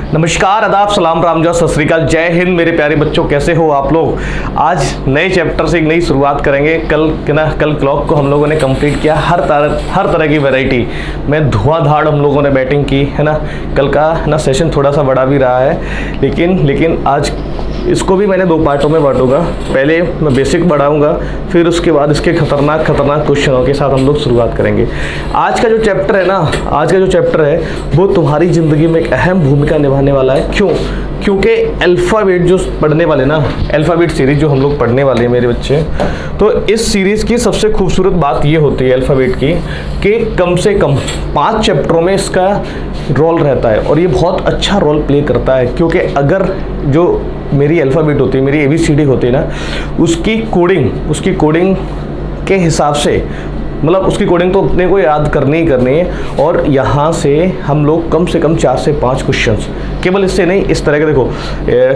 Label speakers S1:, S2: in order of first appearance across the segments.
S1: नमस्कार, आदाब, सलाम, राम जो, सत श्री अकाल, जय हिंद मेरे प्यारे बच्चों। कैसे हो आप लोग। आज नए चैप्टर से एक नई शुरुआत करेंगे। कल क्लॉक को हम लोगों ने कंप्लीट किया। हर तरह की वैरायटी में धुआंधार हम लोगों ने बैटिंग की है ना। कल का है ना सेशन थोड़ा सा बड़ा भी रहा है, लेकिन आज इसको भी मैंने 2 पार्टों में बांटूंगा। पहले मैं बेसिक बढ़ाऊंगा, फिर उसके बाद इसके खतरनाक क्वेश्चनों के साथ हम लोग शुरुआत करेंगे। आज का जो चैप्टर है वो तुम्हारी ज़िंदगी में एक अहम भूमिका निभाने वाला है। क्यों? क्योंकि अल्फ़ाबेट जो पढ़ने वाले ना, अल्फ़ाबेट सीरीज़ जो हम लोग पढ़ने वाले हैं मेरे बच्चे, तो इस सीरीज़ की सबसे खूबसूरत बात ये होती है अल्फ़ाबेट की कि कम से कम 5 चैप्टरों में इसका रोल रहता है और ये बहुत अच्छा रोल प्ले करता है। क्योंकि अगर जो मेरी अल्फ़ाबेट होती है, मेरी ABCD होती है ना, उसकी कोडिंग के हिसाब से, मतलब उसकी कोडिंग तो अपने को याद करनी ही करनी है। और यहाँ से हम लोग कम से कम 4 से 5 क्वेश्चंस, केवल इससे नहीं, इस तरह के देखो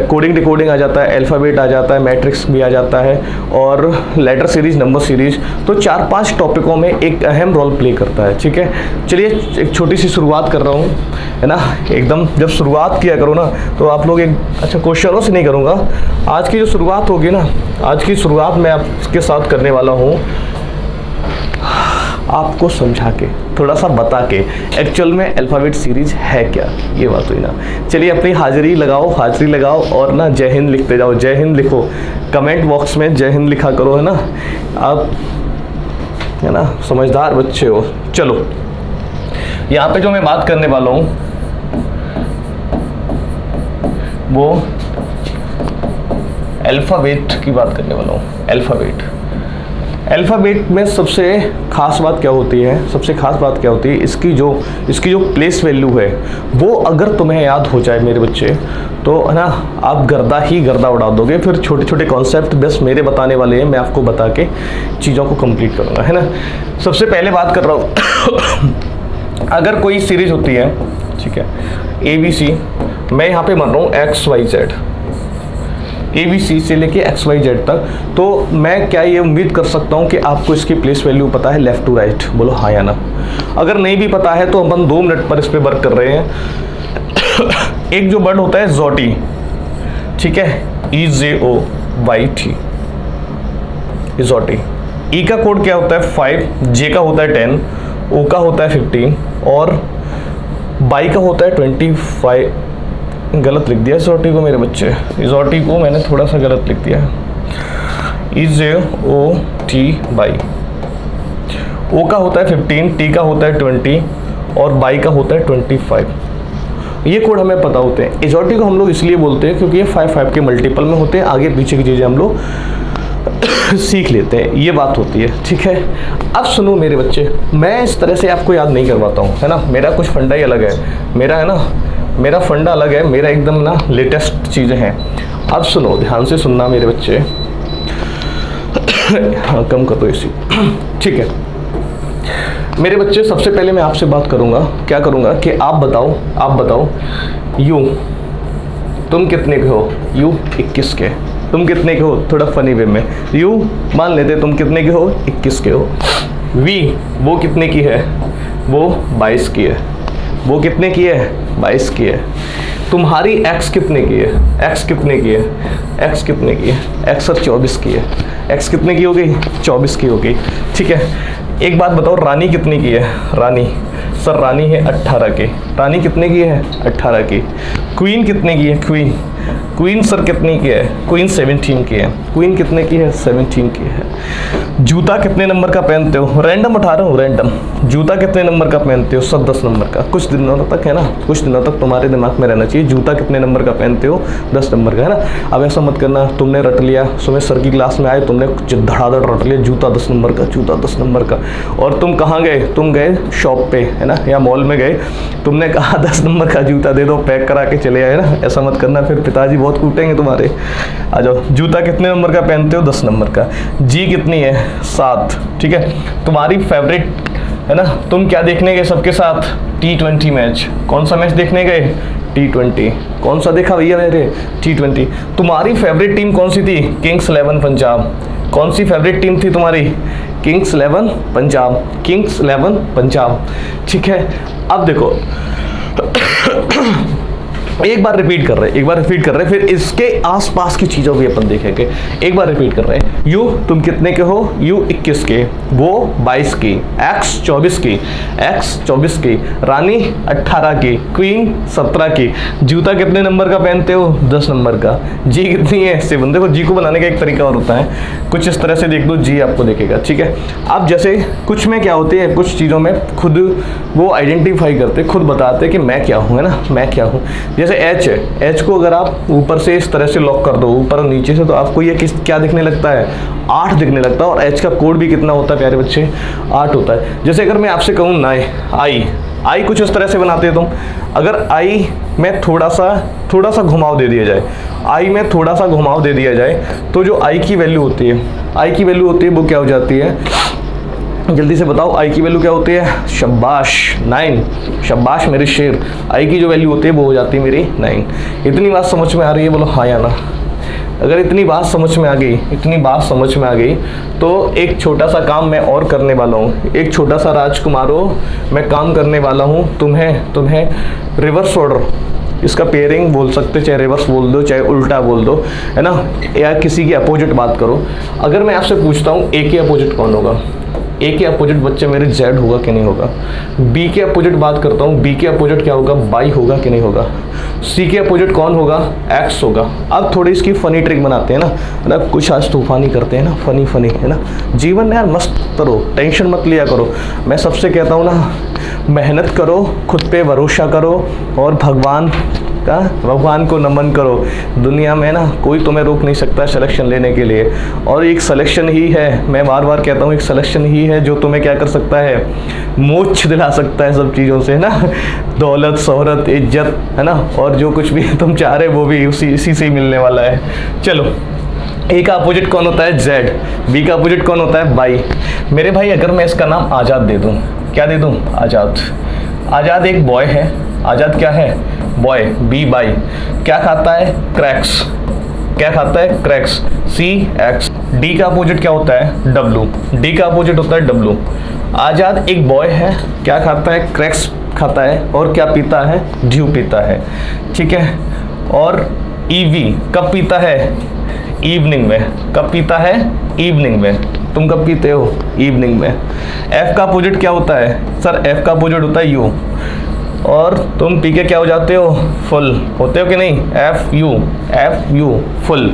S1: कोडिंग डिकोडिंग आ जाता है, अल्फ़ाबेट आ जाता है, मैट्रिक्स भी आ जाता है और लेटर सीरीज, नंबर सीरीज, तो 4-5 टॉपिकों में एक अहम रोल प्ले करता है। ठीक है, चलिए एक छोटी सी शुरुआत कर रहा हूँ, है ना। एकदम जब शुरुआत किया करो ना तो आप लोग एक अच्छा क्वेश्चनों से नहीं करूँगा। आज की जो शुरुआत होगी ना, आज की शुरुआत मैं आपके साथ करने वाला हूँ आपको समझा के, थोड़ा सा बता के एक्चुअल में अल्फ़ाबेट सीरीज है क्या, ये बात हुई ना। चलिए अपनी हाजिरी लगाओ और ना जय हिंद लिखते जाओ। जय हिंद लिखो, कमेंट बॉक्स में जय हिंद लिखा करो, है ना। आप है ना समझदार बच्चे हो। चलो यहाँ पे जो मैं बात करने वाला हूँ वो अल्फ़ाबेट की बात करने वाला हूँ। अल्फ़ाबेट में सबसे खास बात क्या होती है, इसकी जो प्लेस वैल्यू है वो अगर तुम्हें याद हो जाए मेरे बच्चे, तो है ना आप गर्दा उड़ा दोगे। फिर छोटे छोटे कॉन्सेप्ट बस मेरे बताने वाले हैं, मैं आपको बता के चीज़ों को कंप्लीट करूँगा, है ना। सबसे पहले बात कर रहा हूँ अगर कोई सीरीज होती है, ठीक है, ABC, मैं यहाँ पे मान रहा हूँ XYZ, ABC से लेके XYZ तक, तो मैं क्या ये उम्मीद कर सकता हूँ कि आपको इसकी प्लेस वैल्यू पता है लेफ़्ट टू राइट, बोलो हाँ या ना। अगर नहीं भी पता है तो अपन 2 मिनट पर इस पर वर्क कर रहे हैं। एक जो वर्ड होता है ज़ोटी, ठीक है, EZOYT, ज़ोटी। E का कोड क्या होता है 5, J का होता है 10, O का होता है 15 और बाई का होता है 25। गलत लिख दिया ज़ोटी को मेरे बच्चे, ज़ोटी को मैंने थोड़ा सा गलत लिख दिया। EZOT बाई, O का होता है 15, T का होता है 20 और बाई का होता है 25। ये कोड हमें पता होते हैं। ज़ोटी को हम लोग इसलिए बोलते हैं क्योंकि ये 5 के मल्टीपल में होते हैं। आगे पीछे की चीज़ें हम लोग सीख लेते हैं, ये बात होती है। ठीक है, अब सुनो मेरे बच्चे, मैं इस तरह से आपको याद नहीं करवाता हूँ, है ना। मेरा कुछ फंडा ही अलग है, मेरा फंडा अलग है, मेरा एकदम ना लेटेस्ट चीज़ें हैं। अब सुनो, ध्यान से सुनना मेरे बच्चे। हाँ, कम कर दो इसी। ठीक है मेरे बच्चे, सबसे पहले मैं आपसे बात करूँगा, क्या करूँगा कि आप बताओ यू तुम कितने के हो, यू 21 के। तुम कितने के हो, थोड़ा फनी वे में, यू मान लेते तुम कितने के हो, 21 के हो। वी वो कितने की है, वो 22 की है। वो कितने की है, 22 की है। तुम्हारी एक्स कितने की है, एक्स कितने की है, एक्स कितने की है, एक्स सर 24 की है। एक्स कितने की हो गई, 24 की हो गई। ठीक है, एक बात बताओ, रानी कितने की है, रानी सर रानी है 18 की। रानी कितने की है, 18 की। क्वीन कितने की है, क्वीन सर कितने की है, क्वीन 17 की है। क्वीन कितने की है, 17 की है। जूता कितने नंबर का पहनते हो, रैंडम उठा रहा हूँ, रैंडम। जूता कितने नंबर का पहनते हो, सब 10 नंबर का। कुछ दिनों तक है ना, कुछ दिनों तक तुम्हारे दिमाग में रहना चाहिए, जूता कितने नंबर का पहनते हो, 10 नंबर का, है ना। अब ऐसा मत करना तुमने रट लिया, सुबह सर की क्लास में आए, तुमने धड़ाधड़ रट लिया जूता 10 नंबर का, जूता 10 नंबर का। और तुम कहाँ गए, तुम गए शॉप पे, है ना, या मॉल में गए, तुमने कहा 10 नंबर का जूता दे दो, पैक करा के चले आए ना। ऐसा मत करना, फिर पिताजी बहुत कूटेंगे तुम्हारे। आ जाओ, जूता कितने नंबर का पहनते हो, 10 नंबर का। जी कितनी है, 7। ठीक है, तुम्हारी फेवरेट, है ना, तुम क्या देखने गए सबके साथ, T20 मैच। कौन सा मैच देखने गए, T20। कौन सा देखा भैया मेरे, T20। तुम्हारी फेवरेट टीम कौन सी थी, किंग्स 11 पंजाब। कौन सी फेवरेट टीम थी तुम्हारी, किंग्स 11 पंजाब, किंग्स 11 पंजाब। ठीक है, अब देखो एक बार रिपीट कर रहे हैं, फिर इसके आसपास की चीज़ों भी अपन देखेंगे। एक बार रिपीट कर रहे हैं। यू तुम कितने के हो, यू 21 के, वो 22 की, एक्स 24 की, एक्स 24 की, रानी 18 की, क्वीन 17 की, जूता कितने नंबर का पहनते हो, 10 नंबर का, जी कितनी है 7। देखो जी को बनाने का एक तरीका और होता है, कुछ इस तरह से देख दो, जी आपको देखेगा, ठीक है। अब जैसे कुछ में क्या होती है, कुछ चीज़ों में खुद वो आइडेंटिफाई करते, खुद बताते कि मैं क्या हूँ, है ना, मैं क्या हूँ। जैसे एच है, एच को अगर आप ऊपर से इस तरह से लॉक कर दो, ऊपर और नीचे से, तो आपको ये क्या दिखने लगता है, 8 दिखने लगता है। और एच का कोड भी कितना होता है प्यारे बच्चे, 8 होता है। जैसे अगर मैं आपसे कहूँ ना, आई कुछ इस तरह से बनाते हो तुम। अगर आई में थोड़ा सा घुमाव दे दिया जाए, आई में थोड़ा सा घुमाव दे दिया जाए, तो जो आई की वैल्यू होती है वो क्या हो जाती है, जल्दी से बताओ, आई की वैल्यू क्या होती है, शाबाश 9, शाबाश मेरे शेर। आई की जो वैल्यू होती है वो हो जाती है मेरी 9। इतनी बात समझ में आ रही है, बोलो हाँ या ना। अगर इतनी बात समझ में आ गई तो एक छोटा सा काम मैं और करने वाला हूँ, एक छोटा सा राजकुमारों मैं काम करने वाला हूँ। तुम्हें रिवर्स ऑर्डर, इसका पेयरिंग बोल सकते, चाहे रिवर्स बोल दो, चाहे उल्टा बोल दो, है ना, या किसी की अपोजिट बात करो। अगर मैं आपसे पूछता हूँ ए के अपोजिट कौन होगा, ए के अपोजिट बच्चे मेरे जेड होगा कि नहीं होगा। बी के अपोजिट बात करता हूँ, बी के अपोजिट क्या होगा, बाई होगा कि नहीं होगा। सी के अपोजिट कौन होगा, एक्स होगा। अब थोड़ी इसकी फनी ट्रिक बनाते हैं ना, मतलब कुछ आज तूफानी करते हैं ना, फनी है ना। जीवन में यार मस्त करो, टेंशन मत लिया करो। मैं सबसे कहता हूँ ना, मेहनत करो, खुद पे भरोसा करो और भगवान को नमन करो। दुनिया में ना कोई तुम्हें रोक नहीं सकता सिलेक्शन लेने के लिए। और एक सिलेक्शन ही है, मैं बार बार कहता हूँ, एक सिलेक्शन ही है जो तुम्हें क्या कर सकता है, मोक्ष दिला सकता है सब चीज़ों से, है ना, दौलत, शोहरत, इज्जत, है ना, और जो कुछ भी तुम चाह रहे वो भी इसी से ही मिलने वाला है। चलो, ए का अपोजिट कौन होता है, जेड। बी का अपोजिट कौन होता है, बाई। मेरे भाई अगर मैं इसका नाम आज़ाद दे दूँ, क्या दे दूँ, आज़ाद एक बॉय है। आज़ाद क्या है, बॉय। B by. क्या खाता है, क्रैक्स। सी एक्स। डी का अपोजिट क्या होता है, डब्लू। डी का अपोजिट होता है डब्लू। आज़ाद एक बॉय है, क्या खाता है, क्रैक्स खाता है, और क्या पीता है, ड्यू पीता है, ठीक है। और ईवी कब पीता है, इवनिंग में। कब पीता है, इवनिंग में। तुम कब पीते हो, इवनिंग में। एफ का अपोजिट क्या होता है, सर एफ का अपोजिट होता है यू। और तुम पी के क्या हो जाते हो, फुल होते हो कि नहीं, एफ यू फुल।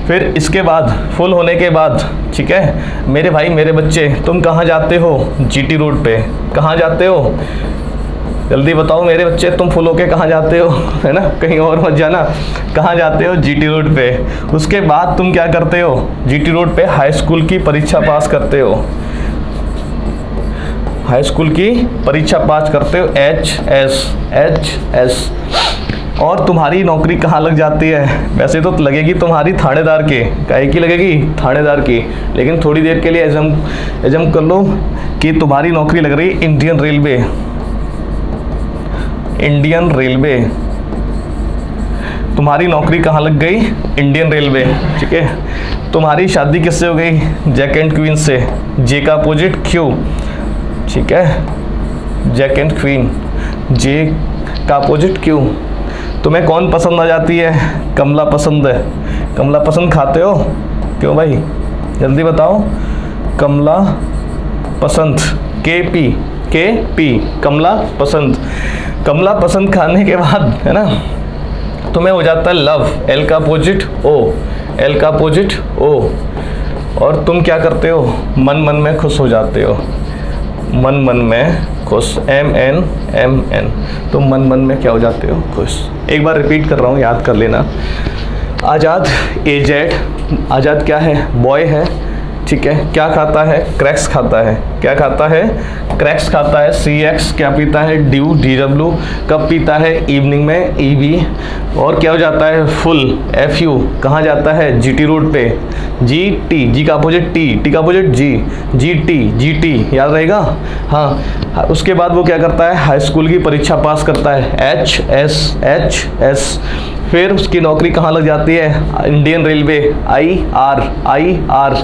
S1: फिर इसके बाद फुल होने के बाद, ठीक है मेरे भाई मेरे बच्चे, तुम कहाँ जाते हो, जीटी रोड पे। कहाँ जाते हो, जल्दी बताओ मेरे बच्चे, तुम फुल होके कहाँ जाते हो, है ना, कहीं और मत जाना। कहाँ जाते हो, जीटी रोड पे। उसके बाद तुम क्या करते हो, जीटी रोड पे हाई स्कूल की परीक्षा पास करते हो। हाई स्कूल की परीक्षा पास करते हो, एच एस। और तुम्हारी नौकरी कहाँ लग जाती है, वैसे तो लगेगी तुम्हारी थानेदार के, काहे की लगेगी, थानेदार की। लेकिन थोड़ी देर के लिए एजम कर लो कि तुम्हारी नौकरी लग रही है इंडियन रेलवे। तुम्हारी नौकरी कहाँ लग गई, इंडियन रेलवे, ठीक है। तुम्हारी शादी किससे हो गई, जैक एंड क्वीन से। जे का अपोजिट क्यू, ठीक है, जैक एंड क्वीन। जे का अपोजिट क्यू। तुम्हें कौन पसंद आ जाती है, कमला पसंद है। कमला पसंद खाते हो, क्यों भाई, जल्दी बताओ। कमला पसंद, के पी, कमला पसंद खाने के बाद, है ना, तुम्हें हो जाता है लव। एल का अपोजिट ओ। और तुम क्या करते हो, मन में खुश हो जाते हो। मन में खुश, MN। तुम मन में क्या हो जाते हो, खुश। एक बार रिपीट कर रहा हूँ, याद कर लेना। आज़ाद AZ। आज़ाद क्या है, बॉय है, ठीक है। क्या खाता है, क्रैक्स खाता है। क्या खाता है, क्रैक्स खाता है। CX क्या पीता है, DW। कब पीता है, इवनिंग में, EV। और क्या हो जाता है, फुल, FU। कहाँ जाता है, GT रोड पे। G का अपोजिट T का अपोजिट GT याद रहेगा, हाँ। उसके बाद वो क्या करता है, हाई स्कूल की परीक्षा पास करता है, HS। फिर उसकी नौकरी कहाँ लग जाती है, इंडियन रेलवे, IR।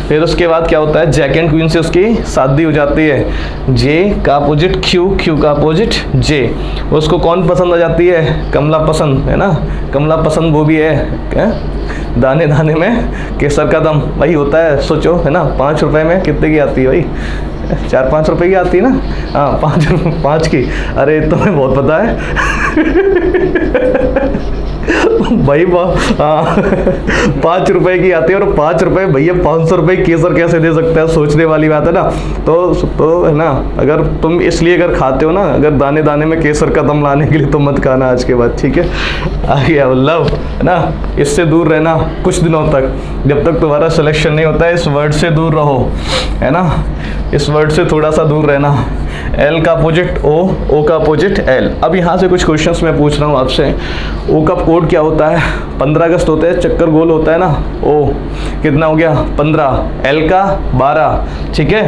S1: फिर उसके बाद क्या होता है, जैक एंड क्वीन से उसकी शादी हो जाती है, J का अपोजिट Q का अपोजिट J। उसको कौन पसंद आ जाती है, कमला पसंद, है ना, कमला पसंद वो भी है, क्या दाने दाने में केसर का दम, वही होता है, सोचो, है ना। 5 रुपए में कितने की आती है भाई, 4-5 रुपए की आती है ना, हाँ 5 की, अरे तुम्हें बहुत पता है भाई हाँ 5 रुपए की आती है, और 5 रुपए भैया 500 रुपए केसर कैसे दे सकता है, सोचने वाली बात है ना। तो है ना, अगर तुम इसलिए अगर खाते हो ना, अगर दाने दाने में केसर का दम लाने के लिए, तो मत खाना आज के बाद, ठीक है। आगे लव, है ना, इससे दूर रहना कुछ दिनों तक, जब तक तुम्हारा सिलेक्शन नहीं होता है। इस वर्ड से दूर रहो, है ना, इस वर्ड से थोड़ा सा दूर रहना। L का अपोजिट O का अपोजिट L। अब यहाँ से कुछ क्वेश्चंस मैं पूछ रहा हूँ आपसे। O का कोड क्या होता है, 15 अगस्त होता है, चक्कर गोल होता है ना, O कितना हो गया 15, L का 12, ठीक है,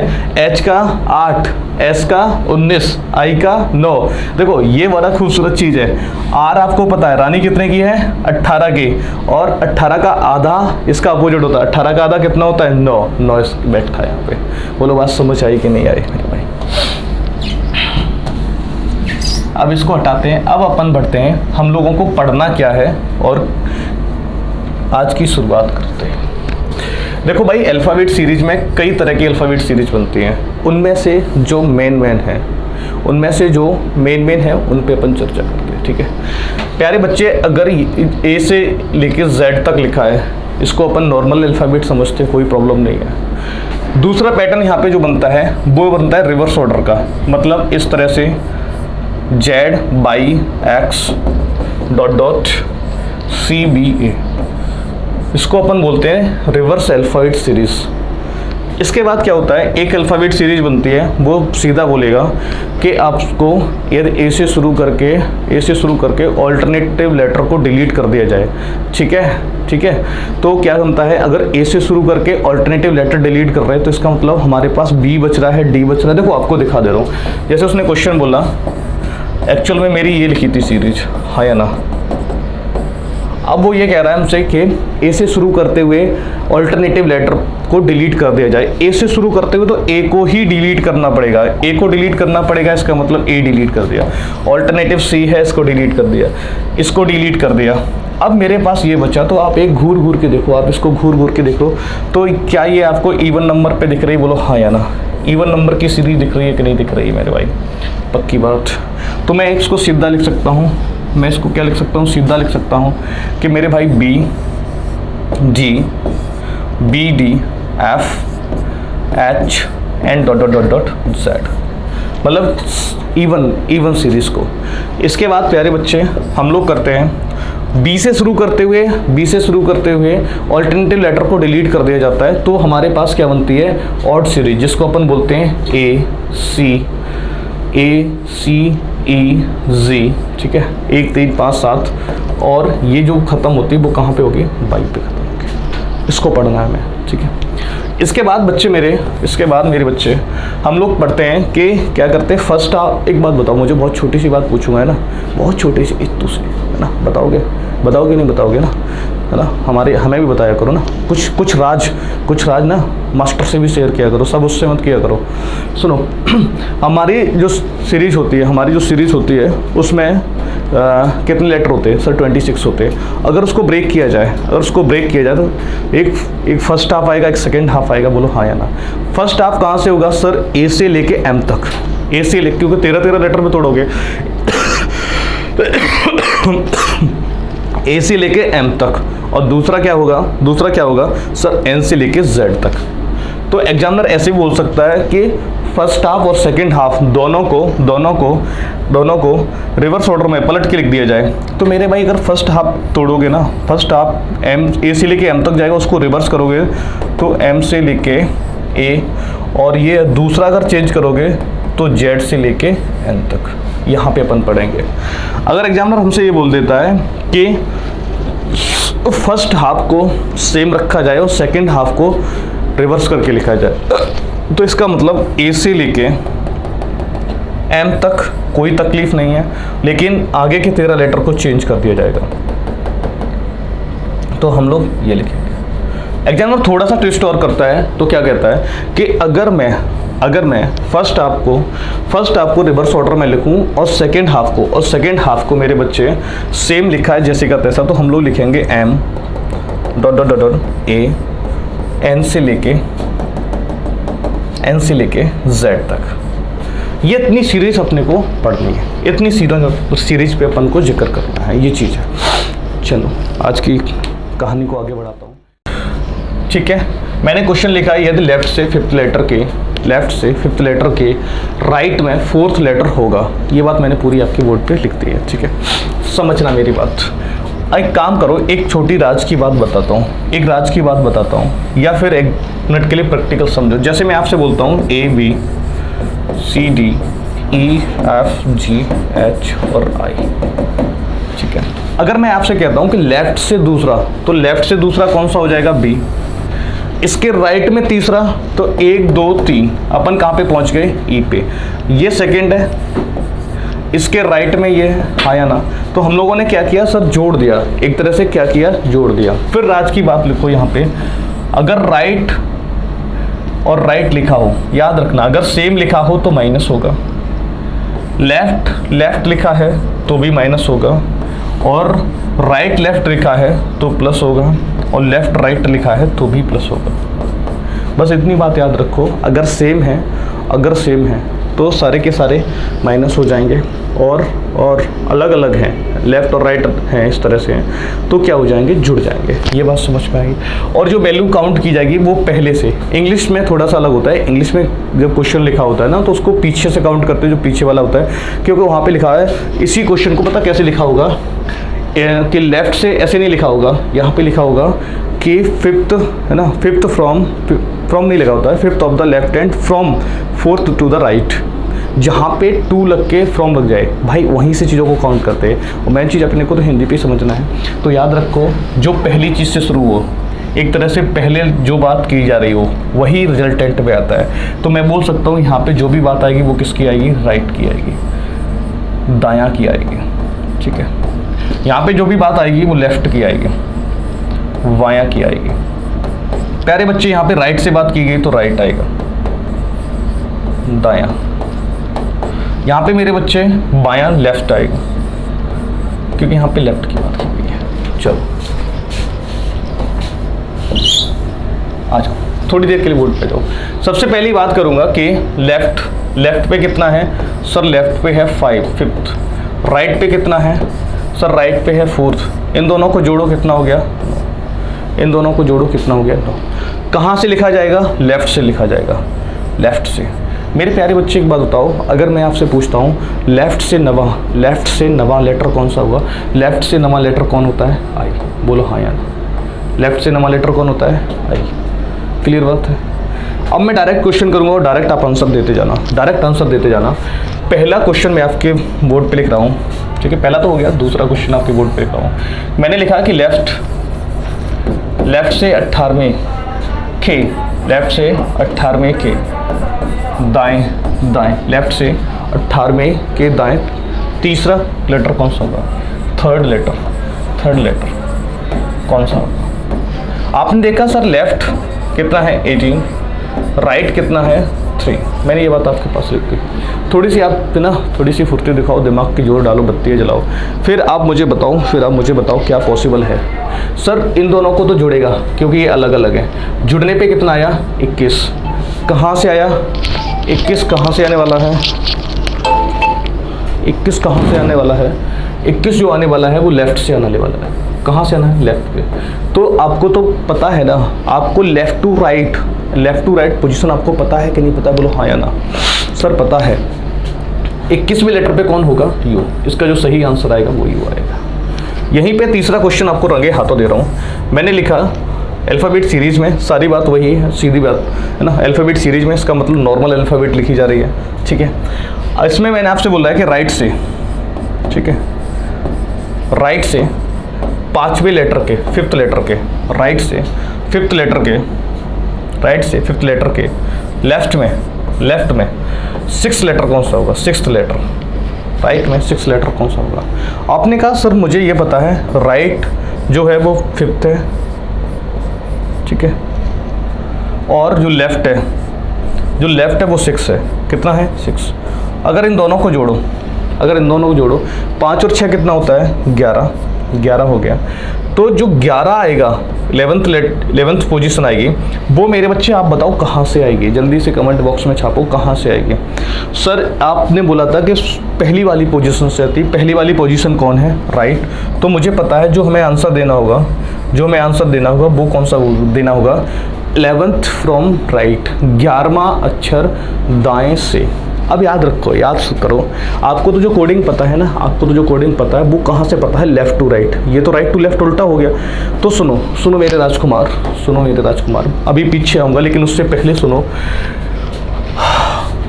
S1: H का 8, S का 19, I का 9। देखो ये बड़ा खूबसूरत चीज़ है। R आपको पता है रानी कितने की है, 18 की, और 18 का आधा इसका अपोजिट होता है। 18 का आधा कितना होता है, 9 बैठा है यहाँ पे। बोलो बात समझ आई कि नहीं आई मेरे भाई। अब इसको हटाते हैं, अब अपन बढ़ते हैं, हम लोगों को पढ़ना क्या है और आज की शुरुआत करते हैं। देखो भाई, अल्फ़ाबेट सीरीज में कई तरह की अल्फ़ाबेट सीरीज बनती हैं, उनमें से जो मेन है, उन पे अपन चर्चा करते हैं, ठीक है प्यारे बच्चे। अगर A से लेके Z तक लिखा है, इसको अपन नॉर्मल अल्फ़ाबेट समझते हैं, कोई प्रॉब्लम नहीं है। दूसरा पैटर्न यहाँ पे जो बनता है वो बनता है रिवर्स ऑर्डर का, मतलब इस तरह से Z/X ... CBA, इसको अपन बोलते हैं रिवर्स अल्फ़ाबेट सीरीज। इसके बाद क्या होता है, एक अल्फ़ाबेट सीरीज बनती है, वो सीधा बोलेगा कि आपको A से शुरू करके ऑल्टरनेटिव लेटर को डिलीट कर दिया जाए, ठीक है। तो क्या बनता है, अगर A से शुरू करके ऑल्टरनेटिव लेटर डिलीट कर रहे हैं, तो इसका मतलब हमारे पास B बच रहा है, D बच रहा है। देखो आपको दिखा दे रहा हूँ, जैसे उसने क्वेश्चन बोला, एक्चुअल में मेरी ये लिखी थी सीरीज, हाँ या ना। अब वो ये कह रहा है हमसे कि A से शुरू करते हुए ऑल्टरनेटिव लेटर को डिलीट कर दिया जाए। A से शुरू करते हुए तो A को ही डिलीट करना पड़ेगा, A को डिलीट करना पड़ेगा, इसका मतलब A डिलीट कर दिया। ऑल्टरनेटिव C है, इसको डिलीट कर दिया, इसको डिलीट कर दिया। अब मेरे पास ये बचा, तो आप एक घूर के देखो, आप इसको घूर के देखो, तो क्या ये आपको इवन नंबर पे दिख रही है, बोलो हाँ या ना। इवन नंबर की सीरीज दिख रही है कि नहीं दिख रही है मेरे भाई, पक्की बात। तो मैं इसको सीधा लिख सकता हूँ, मैं इसको क्या लिख सकता हूँ, सीधा लिख सकता हूँ कि मेरे भाई B G B D F H N ... Z, मतलब इवन सीरीज को। इसके बाद प्यारे बच्चे हम लोग करते हैं, B से शुरू करते हुए ऑल्टरनेटिव लेटर को डिलीट कर दिया जाता है, तो हमारे पास क्या बनती है, ऑड सीरीज, जिसको अपन बोलते हैं A C E Z, ठीक है, 1 3 5 7, और ये जो ख़त्म होती है वो कहाँ पे होगी, बाई पे ख़त्म होगी। इसको पढ़ना है हमें, ठीक है। इसके बाद मेरे बच्चे हम लोग पढ़ते हैं कि क्या करते हैं, फर्स्ट हाफ। एक बात बताओ मुझे, बहुत छोटी सी बात पूछूंगा, है ना, बहुत छोटी सी, इतू से, है ना, बताओगे नहीं बताओगे ना, है ना, हमें भी बताया करो ना, कुछ राज ना मास्टर से भी शेयर किया करो, सब उससे मत किया करो। सुनो हमारी जो सीरीज होती है उसमें कितने लेटर होते हैं सर, 26 होते हैं। अगर उसको ब्रेक किया जाए तो एक फर्स्ट हाफ आएगा, एक सेकेंड हाफ आएगा, बोलो हाँ या ना। फर्स्ट हाफ कहाँ से होगा सर, A से लेके M तक, क्योंकि 13 लेटर में तोड़ोगे A से लेके M तक, और दूसरा क्या होगा सर, N से लेके Z तक। तो एग्जामिनर ऐसे भी बोल सकता है कि फर्स्ट हाफ और सेकंड हाफ दोनों को रिवर्स ऑर्डर में पलट के लिख दिया जाए। तो मेरे भाई अगर फर्स्ट हाफ तोड़ोगे ना, फर्स्ट हाफ A से लेके M तक जाएगा, उसको रिवर्स करोगे तो M से लेके A, और ये दूसरा अगर चेंज करोगे तो Z से लेके N तक। यहाँ पे अपन पढ़ेंगे। अगर एग्जामिनर हमसे ये बोल देता है कि फर्स्ट हाफ को सेम रखा जाए और सेकंड हाफ को रिवर्स करके लिखा जाए, तो इसका मतलब A से लेके M तक कोई तकलीफ नहीं है, लेकिन आगे के 13 लेटर को चेंज कर दिया जाएगा। तो हम लोग ये लिखेंगे। एग्जामिनर थोड़ा सा ट्विस्ट और करता है, तो क्या कहता है कि अगर मैं फर्स्ट हाफ को रिवर्स ऑर्डर में लिखूं और सेकेंड हाफ को मेरे बच्चे सेम लिखा है जैसे का तैसा, तो हम लोग लिखेंगे m a n से लेके z तक। ये इतनी सीरीज अपने को पढ़नी है, इतनी सीरीज पे अपन को जिक्र करना है, ये चीज़ है। चलो आज की कहानी को आगे बढ़ाता हूँ। ठीक है, मैंने क्वेश्चन लिखा है यदि लेफ्ट से फिफ्थ लेटर के राइट में फोर्थ लेटर होगा। ये बात मैंने पूरी आपकी बोर्ड पे लिख दी है। ठीक है, समझना मेरी बात। एक काम करो, एक छोटी राज की बात बताता हूँ, या फिर एक मिनट के लिए प्रैक्टिकल समझो। जैसे मैं आपसे बोलता हूँ A B C D E F G H और I। ठीक है, अगर मैं आपसे कहता हूँ कि लेफ्ट से दूसरा, तो लेफ्ट से दूसरा कौन सा हो जाएगा B। इसके राइट में तीसरा, तो 1 2 3 अपन कहाँ पे पहुँच गए E पे। ये सेकंड है, इसके राइट में ये है, हाँ या ना। तो हम लोगों ने क्या किया सर, जोड़ दिया, एक तरह से क्या किया, जोड़ दिया। फिर राज की बात लिखो यहाँ पे, अगर राइट और राइट लिखा हो, याद रखना अगर सेम लिखा हो तो माइनस होगा, लेफ्ट लिखा है तो भी माइनस होगा, और राइट लेफ्ट लिखा है तो प्लस होगा, और लेफ्ट राइट लिखा है तो भी प्लस होगा। बस इतनी बात याद रखो, अगर सेम है तो सारे के सारे माइनस हो जाएंगे, और अलग अलग हैं, लेफ्ट और राइट हैं इस तरह से हैं, तो क्या हो जाएंगे, जुड़ जाएंगे। ये बात समझ में आएगी। और जो वैल्यू काउंट की जाएगी वो पहले से, इंग्लिश में थोड़ा सा अलग होता है। इंग्लिश में जब क्वेश्चन लिखा होता है ना, तो उसको पीछे से काउंट करते हैं, जो पीछे वाला होता है, क्योंकि वहाँ पे लिखा है इसी क्वेश्चन को, पता कैसे लिखा होगा कि लेफ्ट से ऐसे नहीं लिखा होगा, यहाँ पे लिखा होगा कि फिफ्थ है ना, फिफ्थ फ्रॉम नहीं लगा होता है, fifth of the left hand from fourth to the right. जहाँ पे 2 लग के फ्रॉम लग जाए भाई, वहीं से चीज़ों को काउंट करते हैं। और मेन चीज़ अपने को तो हिंदी पे समझना है, तो याद रखो जो पहली चीज़ से शुरू हो, एक तरह से पहले जो बात की जा रही हो वही रिजल्टेंट में आता है। तो मैं बोल सकता हूँ यहाँ पे जो भी बात आएगी वो किसकी आएगी, राइट की आएगी, दायाँ की आएगी। ठीक है, यहाँ पे जो भी बात आएगी वो लेफ्ट की आएगी, वायाँ की आएगी। प्यारे बच्चे, यहाँ पे राइट से बात की गई तो राइट आएगा, दायाँ। यहाँ पे मेरे बच्चे बायाँ लेफ्ट आएगा, क्योंकि यहाँ पे लेफ्ट की बात की गई है। चलो आ जाओ, थोड़ी देर के लिए बोर्ड पे जाओ। सबसे पहली बात करूँगा कि लेफ्ट पे कितना है सर, लेफ्ट पे है 5 फिफ्थ। राइट पे कितना है सर, राइट पे है 4th। इन दोनों को जोड़ो कितना हो गया, इन दोनों को जोड़ो कितना हो गया, 9। कहाँ से लिखा जाएगा, लेफ्ट से लिखा जाएगा, लेफ्ट से। मेरे प्यारे बच्चे एक बात बताओ, अगर मैं आपसे पूछता हूँ लेफ्ट से नवा लेटर कौन सा होगा, लेफ्ट से नवा लेटर कौन होता है, आई। बोलो हाँ या ना, लेफ्ट से नवा लेटर कौन होता है, आई। क्लियर बात है। अब मैं डायरेक्ट क्वेश्चन करूँगा और डायरेक्ट आप आंसर देते जाना। पहला क्वेश्चन मैं आपके बोर्ड पे लिख रहा हूँ। ठीक है, पहला तो हो गया, दूसरा क्वेश्चन आपके बोर्ड पे लिख रहा हूँ। मैंने लिखा कि लेफ्ट से 18वें के, लेफ्ट से 18वें के दाएं, लेफ्ट से 18वें के दाएं तीसरा लेटर कौन सा होगा, थर्ड लेटर कौन सा होगा। आपने देखा सर लेफ्ट कितना है 18, राइट कितना है 3। मैंने ये बात आपके पास लिख दी। थोड़ी सी आप ना, थोड़ी सी फुर्ती दिखाओ, दिमाग की जोर डालो, बत्तियाँ जलाओ, फिर आप मुझे बताओ क्या पॉसिबल है। सर इन दोनों को तो जुड़ेगा क्योंकि ये अलग अलग हैं। जुड़ने पे कितना आया 21। कहाँ से आया 21, कहाँ से आने वाला है 21, कहाँ से आने वाला है 21, जो आने वाला है वो लेफ्ट से आने वाला है। कहाँ से आना है, लेफ्ट पे। तो आपको तो पता है ना, आपको लेफ्ट टू राइट पोजीशन आपको पता है कि नहीं पता, बोलो हाँ या ना। सर पता है। 21वें लेटर पे कौन होगा, यू। इसका जो सही आंसर आएगा वो यू आएगा। यहीं पे तीसरा क्वेश्चन आपको रंगे हाथों दे रहा हूँ। मैंने लिखा अल्फ़ाबेट सीरीज़ में, सारी बात वही है, सीधी बात है ना। अल्फ़ाबेट सीरीज़ में इसका मतलब नॉर्मल अल्फ़ाबेट लिखी जा रही है। ठीक है, इसमें मैंने आपसे बोला है कि राइट से, ठीक है, राइट से 5वें लेटर के, फिफ्थ लेटर के, राइट से फिफ्थ लेटर के लेफ्ट में 6th लेटर कौन सा होगा, 6th लेटर। राइट में 6th लेटर कौन सा होगा। आपने कहा सर मुझे ये पता है राइट जो है वो 5th है, ठीक है, और जो लेफ़्ट है वो 6 है। कितना है? 6। अगर इन दोनों को जोड़ो, 5 और 6 कितना होता है? 11 हो गया। तो जो 11 आएगा, 11th पोजीशन आएगी, वो मेरे बच्चे आप बताओ कहाँ से आएगी? जल्दी से कमेंट बॉक्स में छापो, कहाँ से आएगी? सर आपने बोला था कि पहली वाली पोजीशन से आती। पहली वाली पोजीशन कौन है? राइट। तो मुझे पता है जो हमें आंसर देना होगा, वो कौन सा देना होगा? 11th फ्रॉम राइट, 11वां अक्षर दाएं से। अब याद रखो, याद करो, आपको तो जो कोडिंग पता है ना, वो कहाँ से पता है? Left to right. ये तो राइट टू लेफ़्ट उल्टा हो गया। तो सुनो मेरे राजकुमार, अभी पीछे आऊँगा लेकिन उससे पहले सुनो।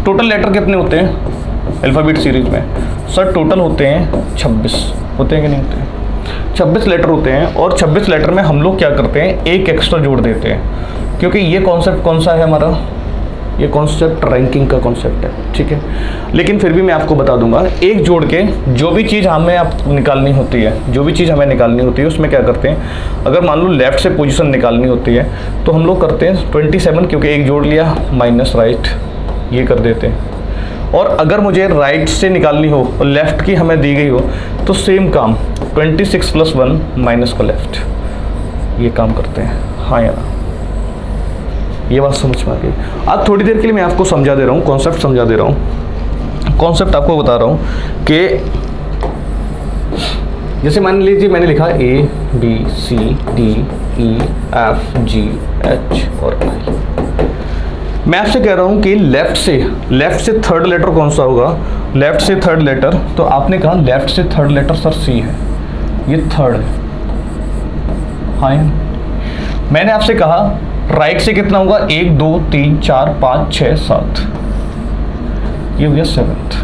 S1: टोटल लेटर कितने होते हैं अल्फ़ाबेट सीरीज में? सर टोटल होते हैं 26, होते हैं कि नहीं होते हैं? 26 लेटर होते हैं, और 26 लेटर में हम लोग क्या करते हैं? एक एक्स्ट्रा जोड़ देते हैं, क्योंकि ये कॉन्सेप्ट कौन सा है हमारा? ये कॉन्सेप्ट रैंकिंग का कॉन्सेप्ट है, ठीक है। लेकिन फिर भी मैं आपको बता दूंगा, एक जोड़ के जो भी चीज़ हमें निकालनी होती है, उसमें क्या करते हैं? अगर मान लो लेफ़्ट से पोजीशन निकालनी होती है तो हम लोग करते हैं 27, क्योंकि एक जोड़ लिया, माइनस राइट, ये कर देते हैं। और अगर मुझे राइट से निकालनी हो और लेफ़्ट की हमें दी गई हो तो सेम काम, 26 + 1 माइनस का लेफ़्ट, ये काम करते हैं। हाँ या ना? ये बात समझ में आ गई? अब थोड़ी देर के लिए मैं आपको समझा दे रहा हूँ, कॉन्सेप्ट समझा दे रहा हूँ, कॉन्सेप्ट आपको बता रहा हूँ कि जैसे मान लीजिए मैंने लिखा ABCDEFGH और I। मैं आपसे कह रहा हूँ कि लेफ़्ट से थर्ड लेटर कौन सा होगा? लेफ़्ट से थर्ड लेटर, तो आपने कहा लेफ़्ट से थर्ड लेटर सर C है, ये थर्ड है। हाँ, मैंने आपसे कहा राइट से कितना होगा? 1 2 3 4 5 6 7, ये हो गया 7th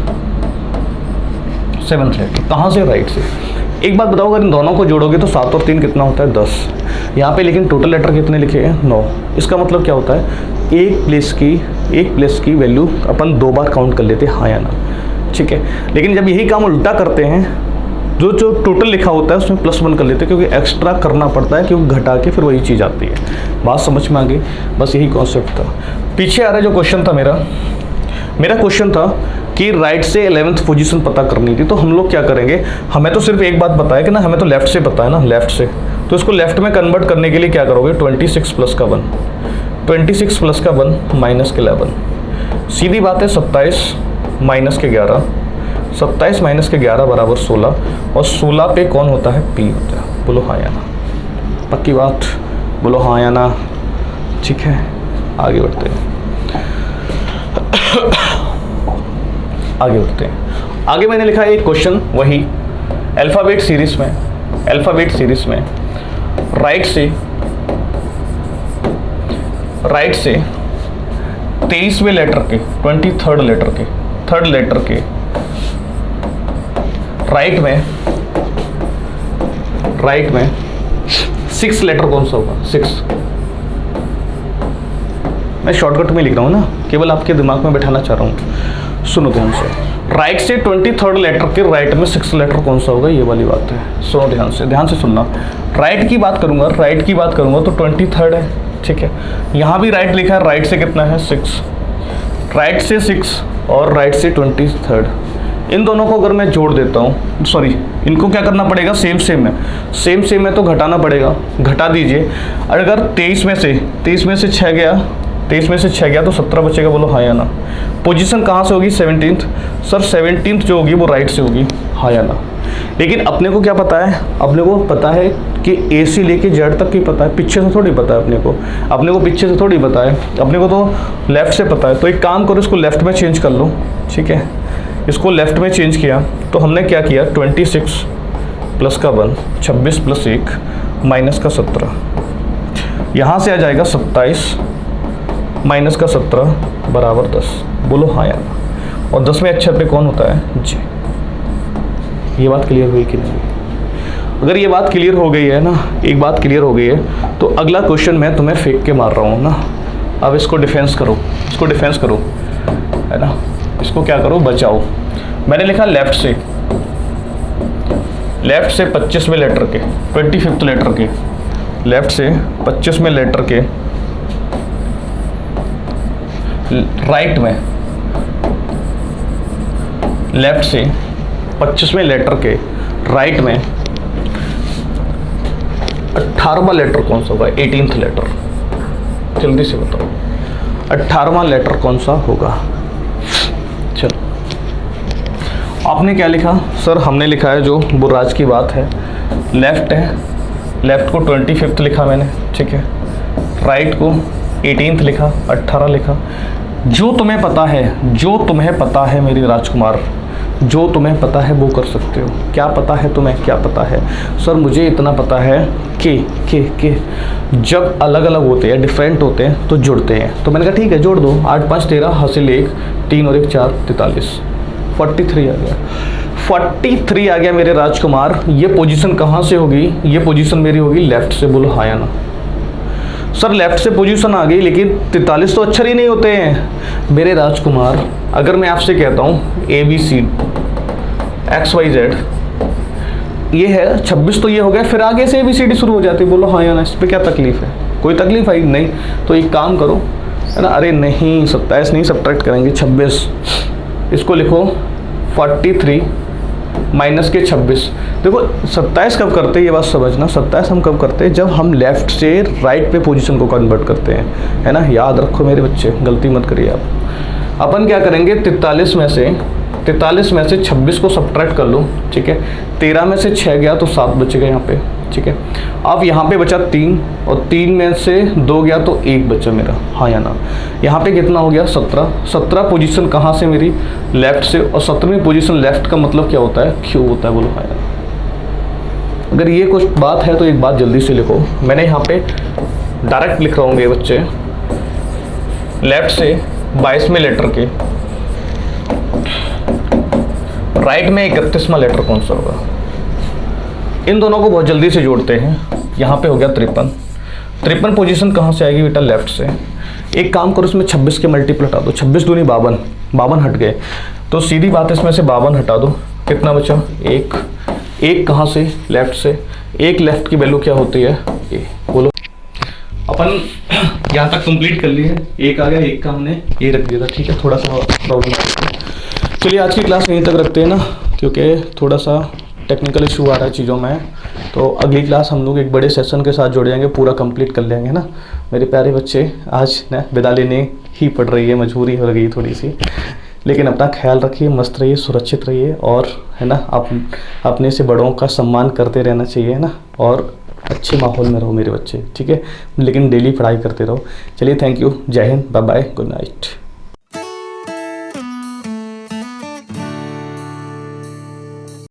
S1: लेटर। कहाँ से? राइट से। एक बात बताओ, अगर इन दोनों को जोड़ोगे तो 7 और 3 कितना होता है? 10। यहाँ पे लेकिन टोटल लेटर कितने लिखे हैं? 9। इसका मतलब क्या होता है? एक प्लेस की वैल्यू अपन 2 बार काउंट कर लेते हैं, हाँ या ना? ठीक है। लेकिन जब यही काम उल्टा करते हैं, जो टोटल लिखा होता है उसमें +1 कर लेते हैं, क्योंकि एक्स्ट्रा करना पड़ता है, क्योंकि घटा के फिर वही चीज़ आती है। बात समझ में आ गई? बस यही कॉन्सेप्ट था। पीछे आ रहा है जो क्वेश्चन था मेरा क्वेश्चन था कि राइट से 11th पोजीशन पता करनी थी। तो हम लोग क्या करेंगे? हमें तो सिर्फ एक बात पता है कि ना, हमें तो लेफ़्ट से पता है ना, लेफ़्ट से। तो इसको लेफ़्ट में कन्वर्ट करने के लिए क्या करोगे? 26 + 1 माइनस के 11। सीधी बात है, 27 माइनस के 11, 27 माइनस के 11 बराबर 16, और 16 पे कौन होता है? P होता है। बोलो हाँ या ना? पक्की बात? बोलो हाँ या ना? ठीक है, आगे बढ़ते हैं। आगे मैंने लिखा है एक क्वेश्चन, वही अल्फ़ाबेट सीरीज में राइट से 23वें लेटर के, 23rd लेटर के, थर्ड लेटर के राइट में 6 लेटर कौन सा होगा? 6। मैं शॉर्टकट में लिख रहा हूँ ना, केवल आपके दिमाग में बैठाना चाह रहा हूँ। सुनो ध्यान से, राइट से 23rd लेटर के राइट में 6 लेटर कौन सा होगा? ये वाली बात है। सुनो ध्यान से सुनना। राइट की बात करूँगा तो 23rd है, ठीक है। यहाँ भी राइट लिखा है, राइट से कितना है? 6। राइट से 6 और राइट से 23rd, इन दोनों को अगर मैं जोड़ देता हूँ, सॉरी, इनको क्या करना पड़ेगा? सेम है तो घटाना पड़ेगा, घटा दीजिए। अगर 23 में से 6 गया तो 17 बचेगा। बोलो हाँ या ना? पोजीशन कहाँ से होगी? 17th। सर 17th जो होगी वो राइट से होगी, हाँ या ना? लेकिन अपने को क्या पता है? अपने को पता है कि ए से लेके जेड तक की पता है, पीछे से थोड़ी पता है अपने को पीछे से थोड़ी पता है, अपने को तो लेफ़्ट से पता है। तो एक काम करो, इसको लेफ़्ट में चेंज कर लो, ठीक है। इसको लेफ़्ट में चेंज किया तो हमने क्या किया? 26 + 1, 26 + 1 माइनस का 17, यहाँ से आ जाएगा 27 माइनस का 17 बराबर 10। बोलो हाँ या ना? और 10वें अक्षर पे कौन होता है? J। ये बात क्लियर हुई कि नहीं? अगर ये बात क्लियर हो गई है ना, एक बात क्लियर हो गई है, तो अगला क्वेश्चन मैं तुम्हें फेंक के मार रहा हूँ ना। अब इसको डिफेंस करो, है ना? इसको क्या करो? बचाओ। मैंने लिखा लेफ़्ट लेफ्ट से 25वें लेटर के, 25th लेटर के, लेफ्ट से 25वें लेटर के राइट में, लेफ्ट से 25वें लेटर के राइट में 18वां लेटर कौन सा होगा? 18th लेटर, जल्दी से बताओ 18वां लेटर कौन सा होगा? चलो, आपने क्या लिखा? सर हमने लिखा है जो बुर्राज की बात है, लेफ्ट है, लेफ्ट को 25th लिखा मैंने, ठीक है, राइट को 18th लिखा, 18 लिखा। जो तुम्हें पता है, जो तुम्हें पता है मेरी राजकुमार, जो तुम्हें पता है वो कर सकते हो। क्या पता है तुम्हें? क्या पता है? सर मुझे इतना पता है कि जब अलग अलग होते हैं, डिफरेंट होते हैं तो जुड़ते हैं। तो मैंने कहा ठीक है जोड़ दो, 8 5 13 हासिल 1, 3 और 1 4 43, 43 आ गया, 43 आ गया मेरे राजकुमार। ये पोजीशन कहाँ से होगी? ये पोजीशन मेरी होगी लेफ्ट से। बोलो हाँ या ना? सर लेफ्ट से पोजीशन आ गई, लेकिन 43 तो अक्षर ही नहीं होते हैं मेरे राजकुमार। अगर मैं आपसे कहता हूँ ABC XYZ, ये है 26 तो ये हो गया, फिर आगे से ABCD शुरू हो जाती है। बोलो हाँ या ना? इस पर क्या तकलीफ है? कोई तकलीफ आई नहीं? तो एक काम करो, है ना, अरे नहीं 27 नहीं, सब्ट्रैक्ट करेंगे 26, इसको लिखो 43 माइनस के 26। देखो 27 कब करते हैं ये बात समझना, 27 हम कब करते हैं? जब हम लेफ्ट से राइट पे पोजीशन को कन्वर्ट करते हैं, है ना, याद रखो मेरे बच्चे, गलती मत करिए आप। अपन क्या करेंगे, 43 में से 26 को सब्ट्रैक्ट कर लो, ठीक है, 13 में से 6 गया तो 7 बचेगा यहाँ पे, ठीक है। अब यहाँ पे बचा 3, और 3 में से 2 गया तो 1 बचा मेरा, हाँ या ना? यहाँ पे कितना हो गया? 17। 17 पोजीशन कहाँ से मेरी? लेफ्ट से, और 17वीं पोजीशन लेफ्ट का मतलब क्या होता है? क्यों होता है? बोलो हाँ या ना? अगर ये कुछ बात है तो एक बात जल्दी से लिखो। मैंने यहाँ पे डायरेक्ट लिख रहा हूँ ये बच्चे, लेफ्ट से 22वें लेटर के राइट में 31वां लेटर कौन सा होगा? इन दोनों को बहुत जल्दी से जोड़ते हैं। यहाँ पे हो गया 53। 53 पोजीशन कहाँ से आएगी बेटा? लेफ्ट से। एक काम करो, इसमें 26 के मल्टीपल हटा दो, 26 दूनी 52, 52 हट गए, तो सीधी बात इसमें से 52 हटा दो, कितना बचा? 1। 1 कहाँ से? लेफ्ट से। 1 लेफ्ट की वैल्यू क्या होती है? ए। बोलो, अपन यहाँ तक कंप्लीट कर लिए, 1 आ गया, 1 का हमने ये रख दिया था, ठीक है, थोड़ा सा प्रॉब्लम। चलिए आज की क्लास यहीं तक रखते हैं ना, क्योंकि थोड़ा सा टेक्निकल इशू आ रहा है चीज़ों में। तो अगली क्लास हम लोग एक बड़े सेशन के साथ जुड़ जाएंगे, पूरा कंप्लीट कर लेंगे ना मेरे प्यारे बच्चे। आज ना विदा लेने ही पड़ रही है, मजबूरी हो गई थोड़ी सी, लेकिन अपना ख्याल रखिए, मस्त रहिए, सुरक्षित रहिए, और है ना आप अपने से बड़ों का सम्मान करते रहना चाहिए, है ना, और अच्छे माहौल में रहो मेरे बच्चे, ठीक है, लेकिन डेली पढ़ाई करते रहो। चलिए थैंक यू, जय Hind, bye bye, good night.